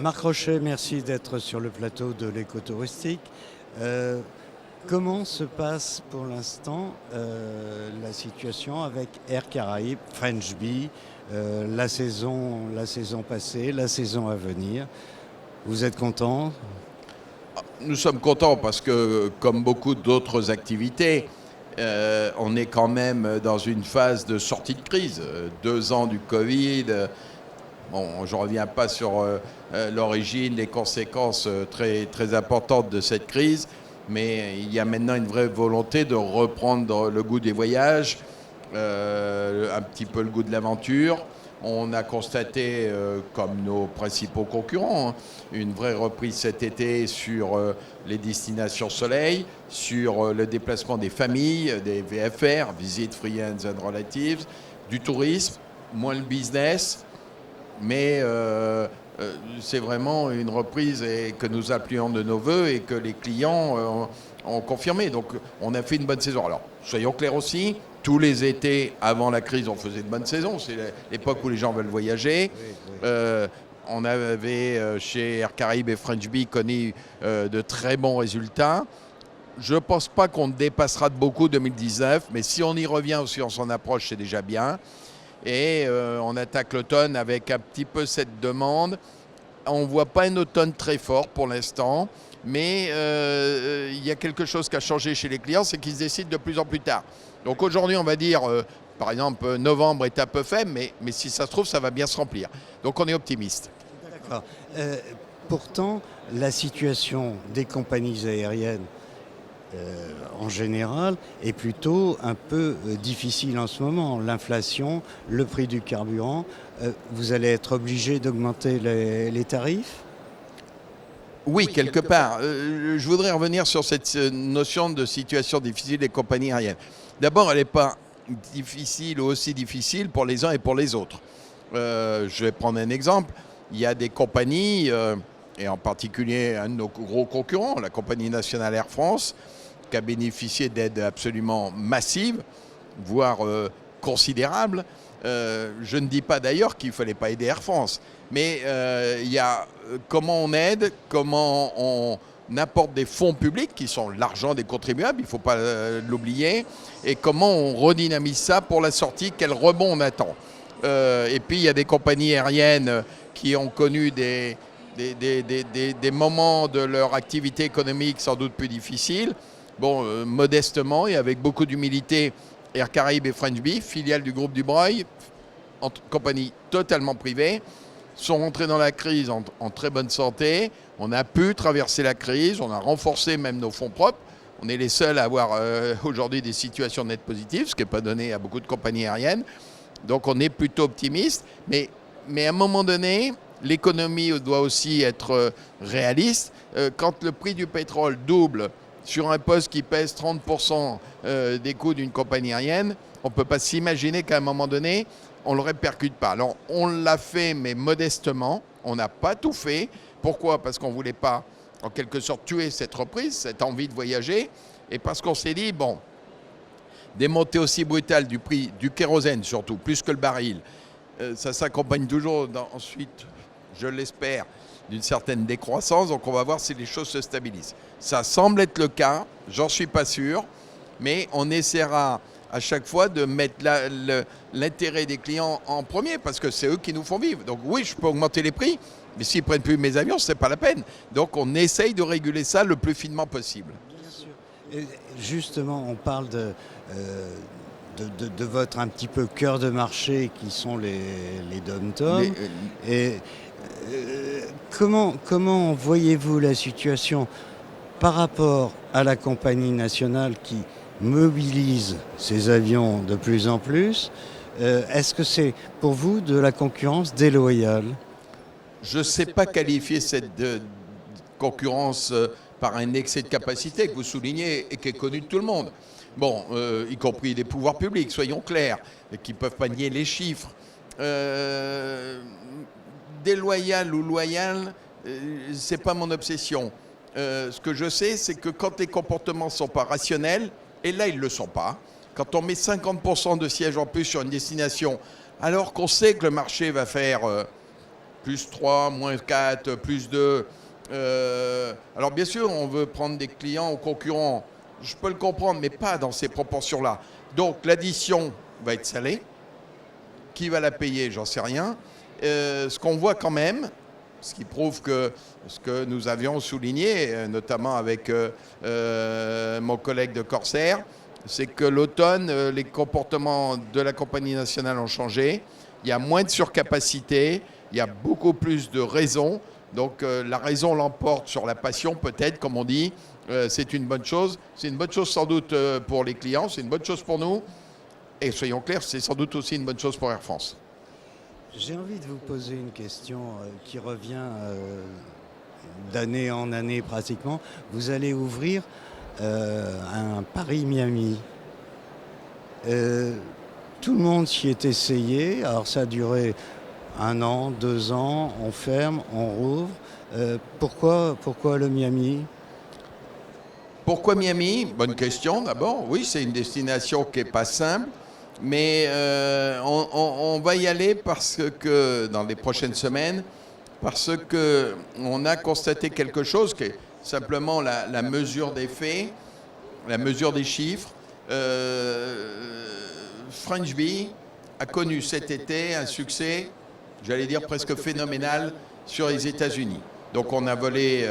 Marc Rochet, merci d'être sur le plateau de l'écotouristique. Comment se passe pour l'instant la situation avec Air Caraïbes, French Bee, la saison passée, la saison à venir? Vous êtes content? Nous sommes contents parce que, comme beaucoup d'autres activités, on est quand même dans une phase de sortie de crise. 2 ans du Covid. Bon, je ne reviens pas sur l'origine, les conséquences très, très importantes de cette crise, mais il y a maintenant une vraie volonté de reprendre le goût des voyages, un petit peu le goût de l'aventure. On a constaté, comme nos principaux concurrents, une vraie reprise cet été sur les destinations soleil, sur le déplacement des familles, des VFR, Visit Friends and Relatives, du tourisme, moins le business. Mais c'est vraiment une reprise que nous appuyons de nos voeux et que les clients ont confirmé. Donc on a fait une bonne saison. Alors soyons clairs aussi, tous les étés avant la crise, on faisait de bonnes saisons. C'est l'époque où les gens veulent voyager. Oui. On avait chez Air Caraïbes et French Bee connu de très bons résultats. Je ne pense pas qu'on dépassera de beaucoup 2019, mais si on y revient aussi, on s'en approche, c'est déjà bien. Et on attaque l'automne avec un petit peu cette demande. On ne voit pas un automne très fort pour l'instant, mais il y a quelque chose qui a changé chez les clients, c'est qu'ils décident de plus en plus tard. Donc aujourd'hui, on va dire, par exemple, novembre est un peu faible, mais si ça se trouve, ça va bien se remplir. Donc on est optimiste. D'accord. Pourtant, la situation des compagnies aériennes en général est plutôt un peu difficile en ce moment. L'inflation, le prix du carburant, vous allez être obligé d'augmenter les tarifs? Oui, quelque part. Je voudrais revenir sur cette notion de situation difficile des compagnies aériennes. D'abord, elle n'est pas difficile ou aussi difficile pour les uns et pour les autres. Je vais prendre un exemple. Il y a des compagnies, et en particulier un de nos gros concurrents, la compagnie nationale Air France, qui a bénéficié d'aides absolument massives, voire considérables. Je ne dis pas d'ailleurs qu'il ne fallait pas aider Air France, mais il y a comment on aide, comment on apporte des fonds publics qui sont l'argent des contribuables, il ne faut pas l'oublier, et comment on redynamise ça pour la sortie, quel rebond on attend. Et puis il y a des compagnies aériennes qui ont connu des moments de leur activité économique sans doute plus difficiles. Bon, modestement et avec beaucoup d'humilité, Air Caraïbes et French Bee, filiales du groupe Dubreuil, compagnie totalement privée, sont rentrés dans la crise en très bonne santé. On a pu traverser la crise, on a renforcé même nos fonds propres. On est les seuls à avoir aujourd'hui des situations nettes positives, ce qui n'est pas donné à beaucoup de compagnies aériennes. Donc on est plutôt optimiste. Mais à un moment donné, l'économie doit aussi être réaliste. Quand le prix du pétrole double sur un poste qui pèse 30% des coûts d'une compagnie aérienne, on ne peut pas s'imaginer qu'à un moment donné, on ne le répercute pas. Alors, on l'a fait, mais modestement. On n'a pas tout fait. Pourquoi? Parce qu'on ne voulait pas, en quelque sorte, tuer cette reprise, cette envie de voyager. Et parce qu'on s'est dit, bon, des montées aussi brutales du prix du kérosène, surtout, plus que le baril, ça s'accompagne toujours ensuite, je l'espère, d'une certaine décroissance. Donc, on va voir si les choses se stabilisent. Ça semble être le cas, j'en suis pas sûr, mais on essaiera à chaque fois de mettre l'intérêt des clients en premier parce que c'est eux qui nous font vivre. Donc oui, je peux augmenter les prix, mais s'ils ne prennent plus mes avions, ce n'est pas la peine. Donc on essaye de réguler ça le plus finement possible. Bien sûr. Et justement, on parle de votre un petit peu cœur de marché qui sont les dom-toms. Et comment voyez-vous la situation par rapport à la compagnie nationale qui mobilise ses avions de plus en plus? Est-ce que c'est pour vous de la concurrence déloyale? Je ne sais pas qualifier cette concurrence par un excès de capacité que vous soulignez et qui est connu de tout le monde. Bon, y compris des pouvoirs publics, soyons clairs, qui ne peuvent pas nier les chiffres. Déloyal ou loyal, ce n'est pas mon obsession. Ce que je sais, c'est que quand les comportements ne sont pas rationnels, et là, ils ne le sont pas. Quand on met 50% de sièges en plus sur une destination, alors qu'on sait que le marché va faire plus 3, moins 4, plus 2. Alors bien sûr, on veut prendre des clients aux concurrents. Je peux le comprendre, mais pas dans ces proportions-là. Donc l'addition va être salée. Qui va la payer? J'en sais rien. Ce qu'on voit quand même, ce qui prouve que ce que nous avions souligné, notamment avec mon collègue de Corsair, c'est que l'automne, les comportements de la compagnie nationale ont changé. Il y a moins de surcapacité, il y a beaucoup plus de raisons. Donc la raison l'emporte sur la passion, peut-être, comme on dit. C'est une bonne chose. C'est une bonne chose sans doute pour les clients, c'est une bonne chose pour nous. Et soyons clairs, c'est sans doute aussi une bonne chose pour Air France. J'ai envie de vous poser une question qui revient d'année en année pratiquement. Vous allez ouvrir un Paris-Miami. Tout le monde s'y est essayé. Alors ça a duré 1 an, 2 ans. On ferme, on rouvre. Pourquoi le Miami ? Pourquoi Miami? Bonne question d'abord. Oui, c'est une destination qui n'est pas simple. Mais on va y aller parce que dans les prochaines semaines, parce qu'on a constaté quelque chose qui est simplement la mesure des faits, la mesure des chiffres. French Bee a connu cet été un succès, j'allais dire presque phénoménal, sur les États-Unis. Donc on a volé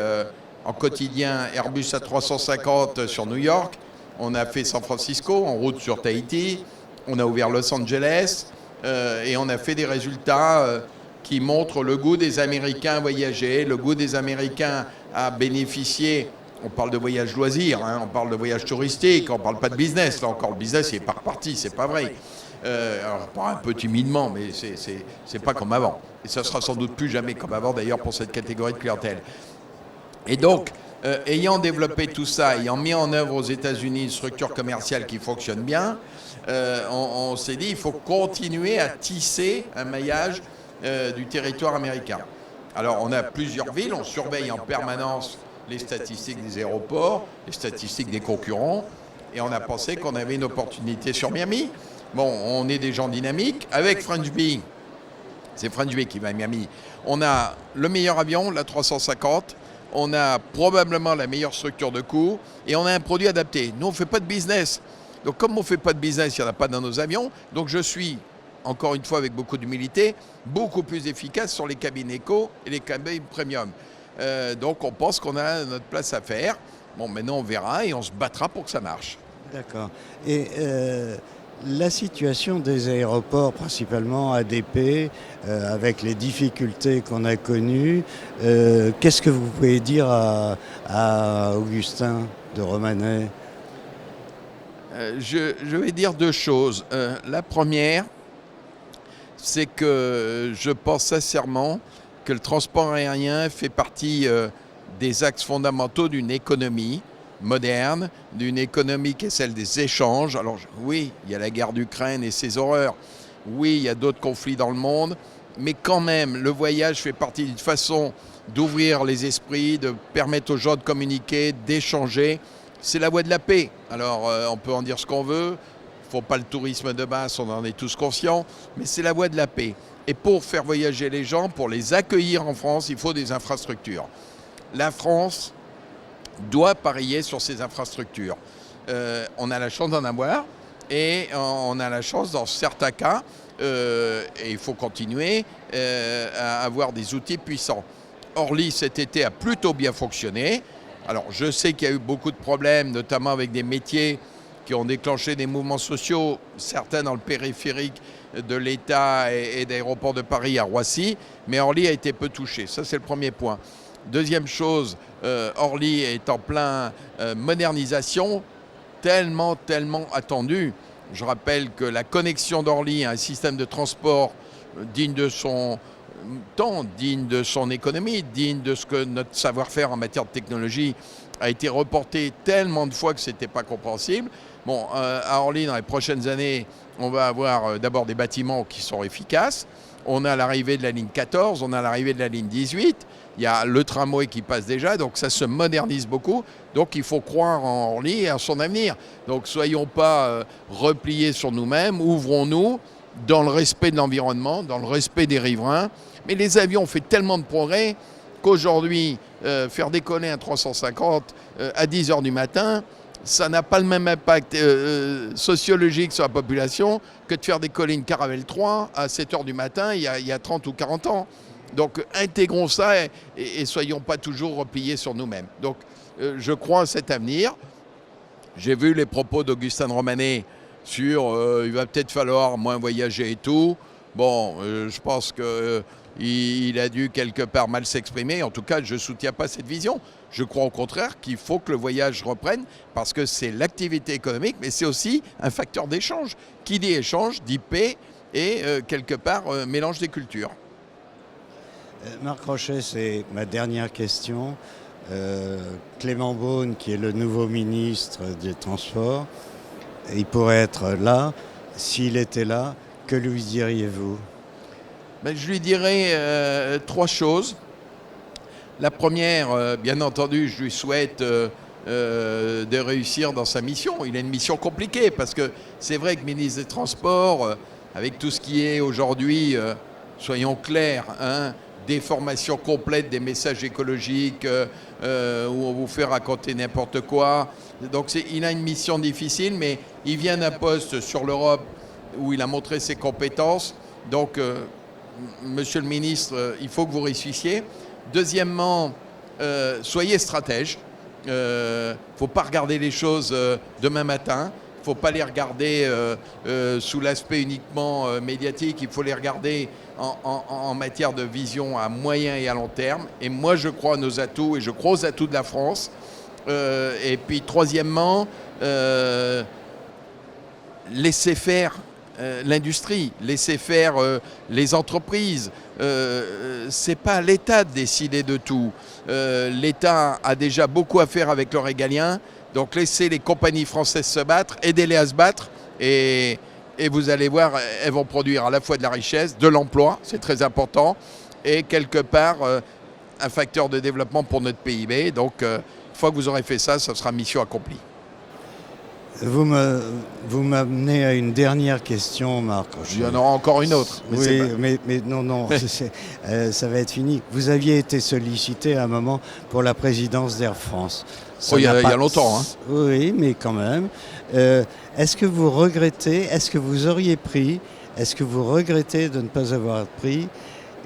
en quotidien Airbus A350 sur New York, on a fait San Francisco, en route sur Tahiti. On a ouvert Los Angeles et on a fait des résultats qui montrent le goût des Américains à voyager, le goût des Américains à bénéficier. On parle de voyage loisir, hein, on parle de voyage touristique, on ne parle pas de business. Là encore, le business, il est pas reparti, c'est pas vrai. Alors, pas un peu timidement, mais c'est pas comme avant. Et ça sera sans doute plus jamais comme avant, d'ailleurs, pour cette catégorie de clientèle. Et donc, ayant développé tout ça, ayant mis en œuvre aux États-Unis une structure commerciale qui fonctionne bien, on s'est dit il faut continuer à tisser un maillage du territoire américain. Alors on a plusieurs villes, on surveille en permanence les statistiques des aéroports, les statistiques des concurrents, et on a pensé qu'on avait une opportunité sur Miami. Bon, on est des gens dynamiques. Avec French Bee, c'est French Bee qui va à Miami, on a le meilleur avion, l'A350, on a probablement la meilleure structure de coût, et on a un produit adapté. Nous, on ne fait pas de business. Donc comme on ne fait pas de business, il n'y en a pas dans nos avions. Donc je suis, encore une fois avec beaucoup d'humilité, beaucoup plus efficace sur les cabines éco et les cabines premium. Donc on pense qu'on a notre place à faire. Bon, maintenant on verra et on se battra pour que ça marche. D'accord. Et la situation des aéroports, principalement ADP, avec les difficultés qu'on a connues, qu'est-ce que vous pouvez dire à Augustin de Romanet ? Je vais dire 2 choses. La première, c'est que je pense sincèrement que le transport aérien fait partie des axes fondamentaux d'une économie moderne, d'une économie qui est celle des échanges. Alors oui, il y a la guerre d'Ukraine et ses horreurs. Oui, il y a d'autres conflits dans le monde. Mais quand même, le voyage fait partie d'une façon d'ouvrir les esprits, de permettre aux gens de communiquer, d'échanger. C'est la voie de la paix. Alors, on peut en dire ce qu'on veut. Il ne faut pas le tourisme de masse, on en est tous conscients. Mais c'est la voie de la paix. Et pour faire voyager les gens, pour les accueillir en France, il faut des infrastructures. La France doit parier sur ces infrastructures. On a la chance d'en avoir. Et on a la chance, dans certains cas, et il faut continuer, à avoir des outils puissants. Orly, cet été, a plutôt bien fonctionné. Alors, je sais qu'il y a eu beaucoup de problèmes, notamment avec des métiers qui ont déclenché des mouvements sociaux, certains dans le périphérique de l'État et d'Aéroports de Paris à Roissy, mais Orly a été peu touché. Ça, c'est le premier point. Deuxième chose, Orly est en plein modernisation, tellement attendue. Je rappelle que la connexion d'Orly à un système de transport digne de son temps, digne de son économie, digne de ce que notre savoir-faire en matière de technologie a été reporté tellement de fois que ce n'était pas compréhensible. Bon, à Orly, dans les prochaines années, on va avoir d'abord des bâtiments qui sont efficaces. On a l'arrivée de la ligne 14, on a l'arrivée de la ligne 18. Il y a le tramway qui passe déjà, donc ça se modernise beaucoup. Donc il faut croire en Orly et à son avenir. Donc soyons pas repliés sur nous-mêmes, ouvrons-nous. dans le respect de l'environnement, dans le respect des riverains. Mais les avions ont fait tellement de progrès qu'aujourd'hui, faire décoller un 350 à 10 heures du matin, ça n'a pas le même impact sociologique sur la population que de faire décoller une Caravelle 3 à 7 heures du matin il y a 30 ou 40 ans. Donc intégrons ça et soyons pas toujours repliés sur nous-mêmes. Donc je crois à cet avenir. J'ai vu les propos d'Augustin de Romanet sur il va peut-être falloir moins voyager et tout. Bon, je pense qu'il a dû quelque part mal s'exprimer. En tout cas, je ne soutiens pas cette vision. Je crois au contraire qu'il faut que le voyage reprenne parce que c'est l'activité économique, mais c'est aussi un facteur d'échange. Qui dit échange dit paix et quelque part mélange des cultures. Marc Rochet, c'est ma dernière question. Clément Beaune, qui est le nouveau ministre des Transports, il pourrait être là. S'il était là, que lui diriez-vous ? Ben, je lui dirais 3 choses. La première, bien entendu, je lui souhaite de réussir dans sa mission. Il a une mission compliquée parce que c'est vrai que ministre des Transports, avec tout ce qui est aujourd'hui, soyons clairs, des formations complètes, des messages écologiques où on vous fait raconter n'importe quoi. Donc il a une mission difficile, mais il vient d'un poste sur l'Europe où il a montré ses compétences. Donc, monsieur le ministre, il faut que vous réussissiez. Deuxièmement, soyez stratège. Il ne faut pas regarder les choses demain matin. Il ne faut pas les regarder sous l'aspect uniquement médiatique. Il faut les regarder en matière de vision à moyen et à long terme. Et moi, je crois à nos atouts et je crois aux atouts de la France. Et puis, troisièmement, laissez faire l'industrie, laissez faire les entreprises. C'est pas à l'État de décider de tout. L'État a déjà beaucoup à faire avec le régalien. Donc laissez les compagnies françaises se battre, aidez-les à se battre et vous allez voir, elles vont produire à la fois de la richesse, de l'emploi, c'est très important, et quelque part un facteur de développement pour notre PIB. Donc une fois que vous aurez fait ça, ça sera mission accomplie. Vous m'amenez à une dernière question, Marc. Il y en aura encore une autre. Mais non, ça va être fini. Vous aviez été sollicité à un moment pour la présidence d'Air France. Il y a longtemps. Hein. Oui, mais quand même. Est-ce que vous regrettez, est-ce que vous regrettez de ne pas avoir pris ?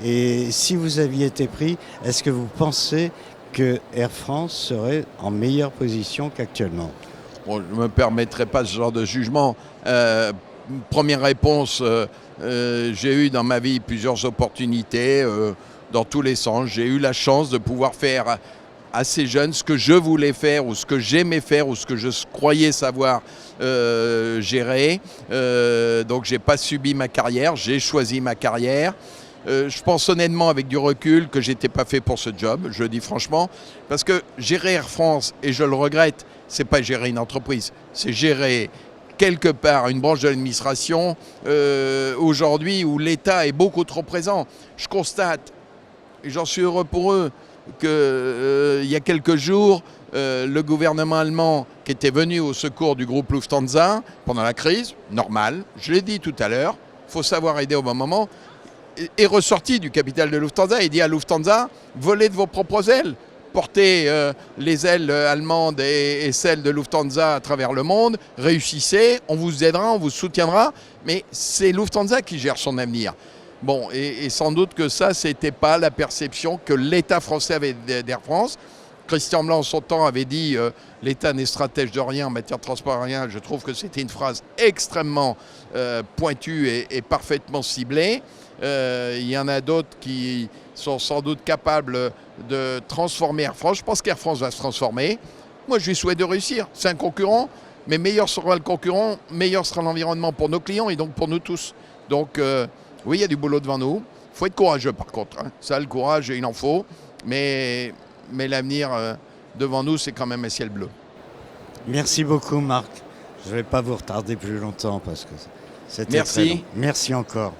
Et si vous aviez été pris, est-ce que vous pensez que Air France serait en meilleure position qu'actuellement ? Bon, je ne me permettrai pas ce genre de jugement. Première réponse, j'ai eu dans ma vie plusieurs opportunités dans tous les sens. J'ai eu la chance de pouvoir faire assez jeune ce que je voulais faire ou ce que j'aimais faire ou ce que je croyais savoir gérer. Donc je n'ai pas subi ma carrière, j'ai choisi ma carrière. Je pense honnêtement avec du recul que je n'étais pas fait pour ce job, je le dis franchement, parce que gérer Air France, et je le regrette, c'est pas gérer une entreprise, c'est gérer quelque part une branche de l'administration aujourd'hui où l'État est beaucoup trop présent. Je constate, et j'en suis heureux pour eux, qu'il y a quelques jours, le gouvernement allemand qui était venu au secours du groupe Lufthansa pendant la crise, normal, je l'ai dit tout à l'heure, il faut savoir aider au bon moment, est ressorti du capital de Lufthansa et dit à Lufthansa, volez de vos propres ailes. Portez les ailes allemandes et celles de Lufthansa à travers le monde, réussissez, on vous aidera, on vous soutiendra, mais c'est Lufthansa qui gère son avenir. Bon, et sans doute que ça, ce n'était pas la perception que l'État français avait d'Air France. Christian Blanc, en son temps, avait dit l'État n'est stratège de rien en matière de transport aérien. Je trouve que c'était une phrase extrêmement pointue et parfaitement ciblée. Il y en a d'autres qui sont sans doute capables de transformer Air France. Je pense qu'Air France va se transformer. Moi, je lui souhaite de réussir. C'est un concurrent, mais meilleur sera le concurrent, meilleur sera l'environnement pour nos clients et donc pour nous tous. Donc, oui, il y a du boulot devant nous. Il faut être courageux, par contre. Ça, le courage, il en faut. Mais l'avenir devant nous, c'est quand même un ciel bleu. Merci beaucoup, Marc. Je ne vais pas vous retarder plus longtemps parce que c'était Merci. très long. Merci encore.